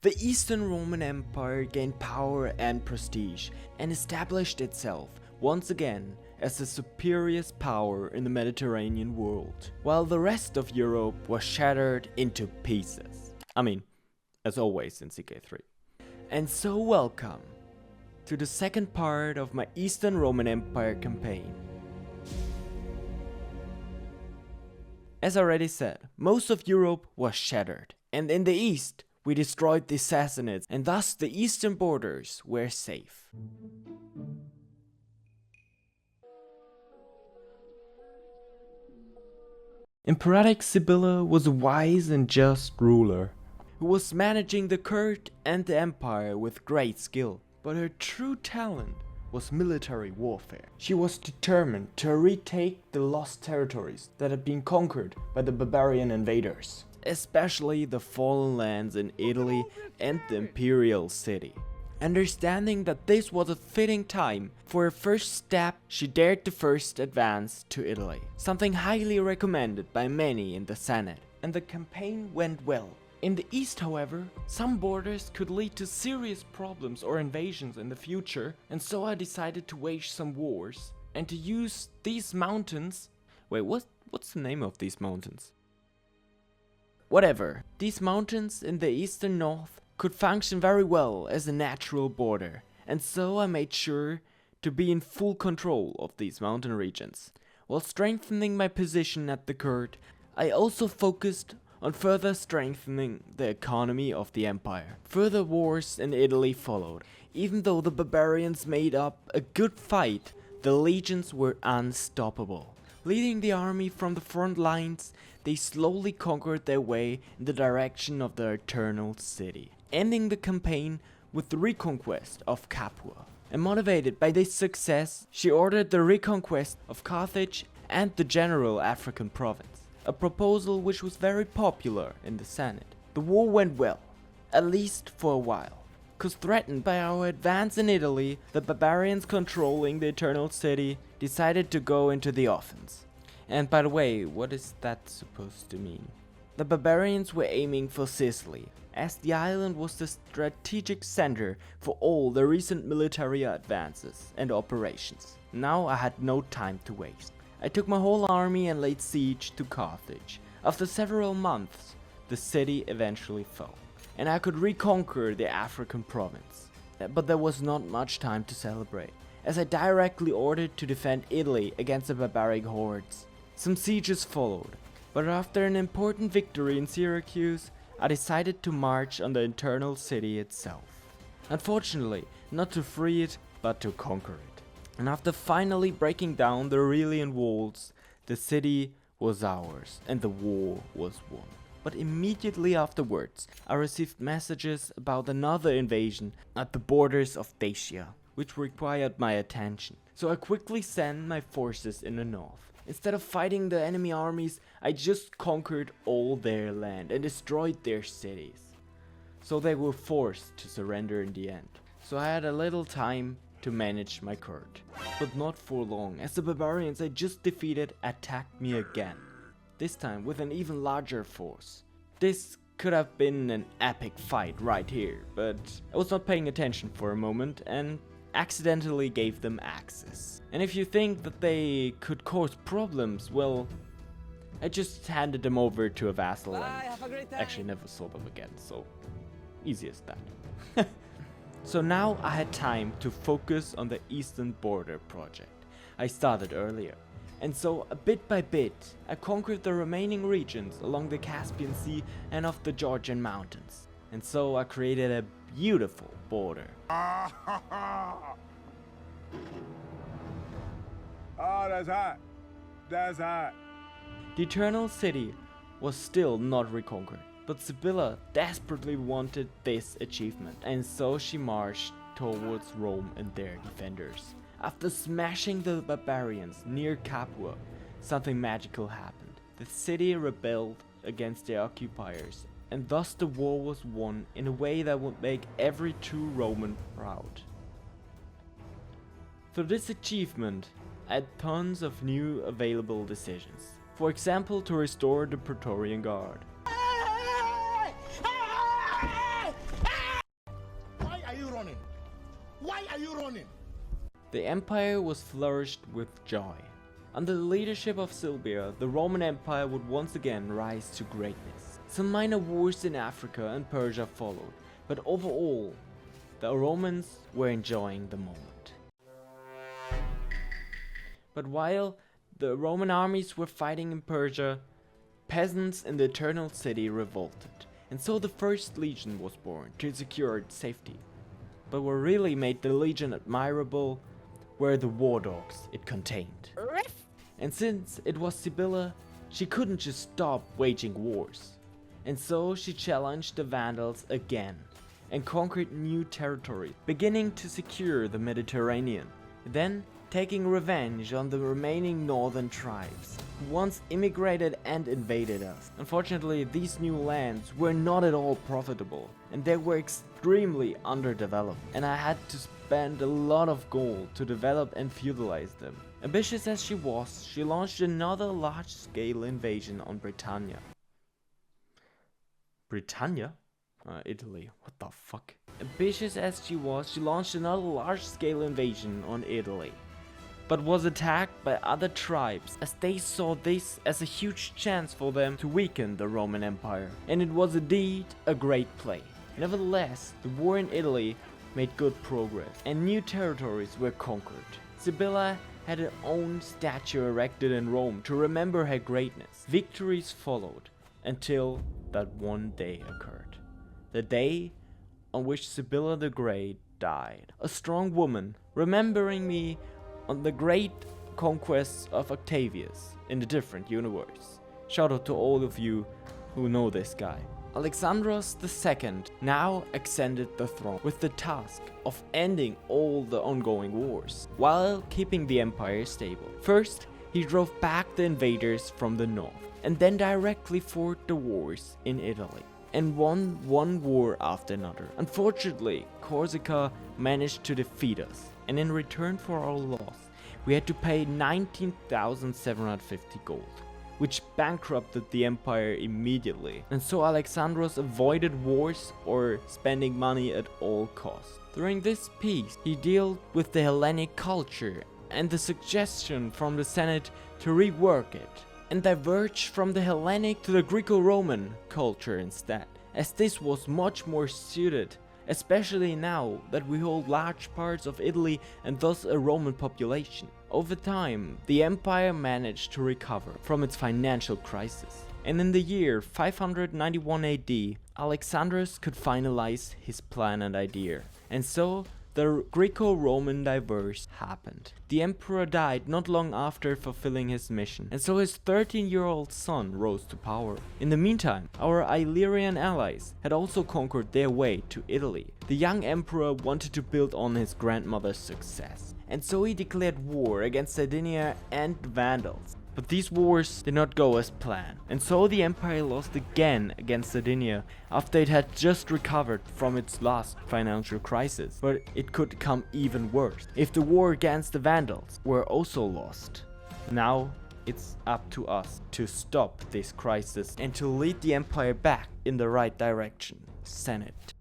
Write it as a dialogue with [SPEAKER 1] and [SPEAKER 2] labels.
[SPEAKER 1] the Eastern Roman Empire gained power and prestige and established itself once again as the superior power in the Mediterranean world, while the rest of Europe was shattered into pieces. I mean, as always in Ck3. And so welcome to the second part of my Eastern Roman Empire campaign. As I already said, most of Europe was shattered, and in the east we destroyed the Sassanids, and thus the eastern borders were safe. Imperatrix Sibylla was a wise and just ruler, who was managing the court and the empire with great skill, but her true talent was military warfare. She was determined to retake the lost territories that had been conquered by the barbarian invaders, especially the fallen lands in Italy and the imperial city. Understanding that this was a fitting time for her first step, she dared to first advance to Italy, something highly recommended by many in the Senate, and the campaign went well. In the east, however, some borders could lead to serious problems or invasions in the future, and so I decided to wage some wars and to use these mountains. Wait, what's the name of these mountains? Whatever. These mountains in the eastern north could function very well as a natural border, and so I made sure to be in full control of these mountain regions. While strengthening my position at the court, I also focused on further strengthening the economy of the empire. Further wars in Italy followed. Even though the barbarians made up a good fight, the legions were unstoppable. Leading the army from the front lines, they slowly conquered their way in the direction of the Eternal City, ending the campaign with the Reconquest of Capua. And motivated by this success, she ordered the reconquest of Carthage and the general African province, a proposal which was very popular in the Senate. The war went well, at least for a while, cause threatened by our advance in Italy, the barbarians controlling the Eternal City decided to go into the offense. And by the way, what is that supposed to mean? The barbarians were aiming for Sicily, as the island was the strategic center for all the recent military advances and operations. Now I had no time to waste. I took my whole army and laid siege to Carthage. After several months, the city eventually fell, and I could reconquer the African province. But there was not much time to celebrate, as I directly ordered to defend Italy against the barbaric hordes. Some sieges followed, but after an important victory in Syracuse, I decided to march on the Eternal City itself. Unfortunately, not to free it, but to conquer it. And after finally breaking down the Aurelian walls, the city was ours and the war was won. But immediately afterwards, I received messages about another invasion at the borders of Dacia, which required my attention. So I quickly sent my forces in the north. Instead of fighting the enemy armies, I just conquered all their land and destroyed their cities. So they were forced to surrender in the end. So I had a little time to manage my court, but not for long, as the barbarians I just defeated attacked me again, this time with an even larger force. This could have been an epic fight right here, but I was not paying attention for a moment and accidentally gave them access. And if you think that they could cause problems, well, I just handed them over to a vassal and actually never saw them again, so easy as that. So now I had time to focus on the Eastern Border project I started earlier. And so, bit by bit, I conquered the remaining regions along the Caspian Sea and of the Georgian mountains. And so I created a beautiful border.
[SPEAKER 2] Oh, that's hot. That's hot.
[SPEAKER 1] The Eternal City was still not reconquered, but Sibylla desperately wanted this achievement, and so she marched towards Rome and their defenders. After smashing the barbarians near Capua, something magical happened. The city rebelled against their occupiers, and thus the war was won in a way that would make every true Roman proud. Through this achievement, I had tons of new available decisions. For example, to restore the Praetorian Guard.
[SPEAKER 2] Why are you running?
[SPEAKER 1] The empire was flourished with joy. Under the leadership of Silvia, the Roman Empire would once again rise to greatness. Some minor wars in Africa and Persia followed, but overall, the Romans were enjoying the moment. But while the Roman armies were fighting in Persia, peasants in the Eternal City revolted, and so the first legion was born to secure its safety. But what really made the legion admirable were the war dogs it contained. And since it was Sibylla, she couldn't just stop waging wars. And so she challenged the Vandals again and conquered new territory, beginning to secure the Mediterranean, then taking revenge on the remaining northern tribes who once immigrated and invaded us. Unfortunately, these new lands were not at all profitable and they were extremely underdeveloped, and I had to spend a lot of gold to develop and feudalize them. Ambitious as she was, she launched another large-scale invasion on Britannia. Britannia? Italy. What the fuck? Ambitious as she was, she launched another large-scale invasion on Italy, but was attacked by other tribes as they saw this as a huge chance for them to weaken the Roman Empire. And it was indeed a great play. Nevertheless, the war in Italy made good progress and new territories were conquered. Sibylla had her own statue erected in Rome to remember her greatness. Victories followed until that one day occurred. The day on which Sibylla the Great died. A strong woman, remembering me on the great conquests of Octavius in a different universe. Shout out to all of you who know this guy. Alexandros II now ascended the throne with the task of ending all the ongoing wars, while keeping the empire stable. First, he drove back the invaders from the north, and then directly fought the wars in Italy, and won one war after another. Unfortunately, Corsica managed to defeat us, and in return for our loss, we had to pay 19,750 gold. Which bankrupted the empire immediately, and so Alexandros avoided wars or spending money at all costs. During this peace, he dealt with the Hellenic culture and the suggestion from the Senate to rework it and diverge from the Hellenic to the Greco-Roman culture instead, as this was much more suited, especially now that we hold large parts of Italy and thus a Roman population. Over time, the empire managed to recover from its financial crisis, and in the year 591 AD, Alexandros could finalize his plan and idea, and so the Greco-Roman diverse happened. The emperor died not long after fulfilling his mission, and so his 13-year-old son rose to power. In the meantime, our Illyrian allies had also conquered their way to Italy. The young emperor wanted to build on his grandmother's success, and so he declared war against Sardinia and the Vandals. But these wars did not go as planned, and so the empire lost again against Sardinia after it had just recovered from its last financial crisis. But it could come even worse if the war against the Vandals were also lost. Now it's up to us to stop this crisis and to lead the empire back in the right direction. Senate.